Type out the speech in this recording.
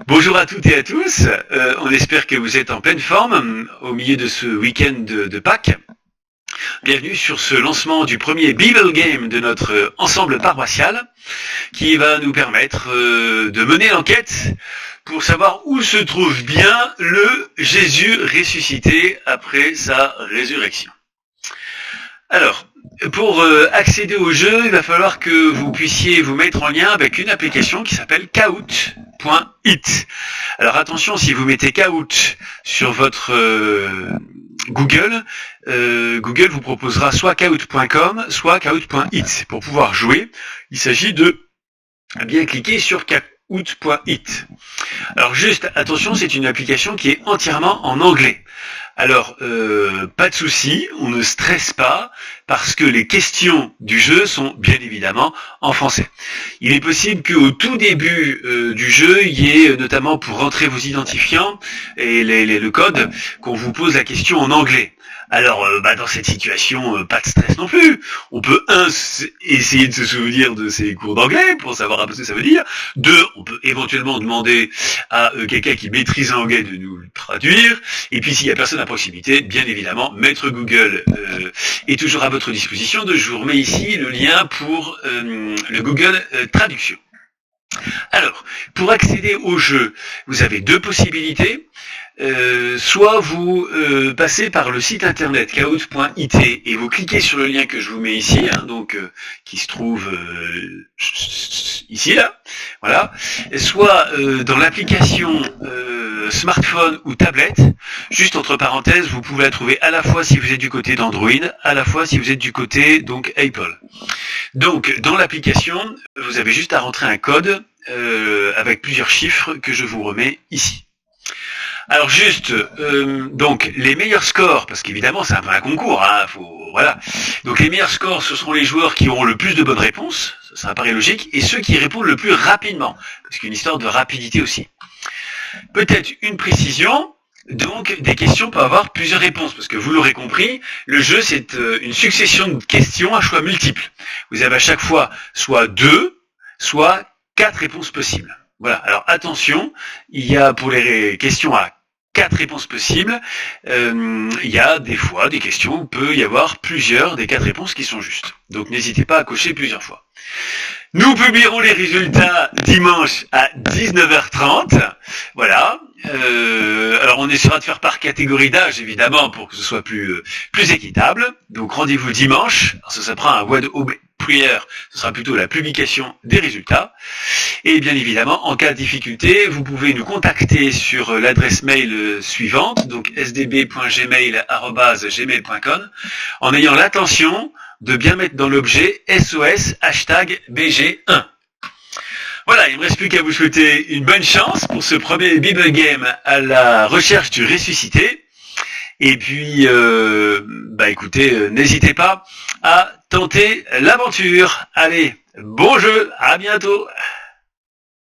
Bonjour à toutes et à tous, on espère que vous êtes en pleine forme au milieu de ce week-end de Pâques. Bienvenue sur ce lancement du premier Bible Game de notre ensemble paroissial qui va nous permettre de mener l'enquête pour savoir où se trouve bien le Jésus ressuscité après sa résurrection. Alors, pour accéder au jeu, il va falloir que vous puissiez vous mettre en lien avec une application qui s'appelle Kahoot.it. Alors attention, si vous mettez Kahoot sur votre Google, Google vous proposera soit Kahoot.com, soit Kahoot.it. Pour pouvoir jouer, il s'agit de bien cliquer sur Kahoot.it. Alors juste, attention, c'est une application qui est entièrement en anglais. Alors, pas de souci, on ne stresse pas, parce que les questions du jeu sont bien évidemment en français. Il est possible qu'au tout début du jeu, il y ait, notamment pour rentrer vos identifiants et le code, qu'on vous pose la question en anglais. Alors, dans cette situation, pas de stress non plus. On peut, essayer de se souvenir de ses cours d'anglais pour savoir un peu ce que ça veut dire. Deux, on peut éventuellement demander à quelqu'un qui maîtrise l'anglais de nous le traduire. Et puis, s'il y a personne à proximité, bien évidemment, Maître Google est toujours à votre disposition. Je vous remets ici le lien pour le Google Traduction. Alors, pour accéder au jeu, vous avez deux possibilités. Soit vous passez par le site internet kahoot.it et vous cliquez sur le lien que je vous mets ici, qui se trouve ici là, voilà. Soit dans l'application smartphone ou tablette, juste entre parenthèses, vous pouvez la trouver à la fois si vous êtes du côté d'Android, à la fois si vous êtes du côté donc Apple. Donc dans l'application, vous avez juste à rentrer un code avec plusieurs chiffres que je vous remets ici. Alors juste, donc les meilleurs scores, parce qu'évidemment c'est un peu un concours, voilà. Donc les meilleurs scores, ce seront les joueurs qui auront le plus de bonnes réponses, ça paraît logique, et ceux qui répondent le plus rapidement, parce qu'il y a une histoire de rapidité aussi. Peut-être une précision, donc des questions peuvent avoir plusieurs réponses, parce que vous l'aurez compris, le jeu c'est une succession de questions à choix multiples. Vous avez à chaque fois soit 2, soit 4 réponses possibles. Voilà, alors attention, il y a pour les questions à 4 réponses possibles, il y a des fois des questions où il peut y avoir plusieurs des 4 réponses qui sont justes. Donc n'hésitez pas à cocher plusieurs fois. Nous publierons les résultats dimanche à 19h30. Voilà. Alors on essaiera de faire par catégorie d'âge évidemment pour que ce soit plus équitable. Donc rendez-vous dimanche. Alors ça prend un Word prière, ce sera plutôt la publication des résultats. Et bien évidemment, en cas de difficulté, vous pouvez nous contacter sur l'adresse mail suivante, donc sdb.gmail@gmail.com, en ayant l'attention de bien mettre dans l'objet SOS #BG1. Voilà, il ne me reste plus qu'à vous souhaiter une bonne chance pour ce premier Bible Game à la recherche du ressuscité. Et puis, écoutez, n'hésitez pas à tenter l'aventure. Allez, bon jeu, à bientôt.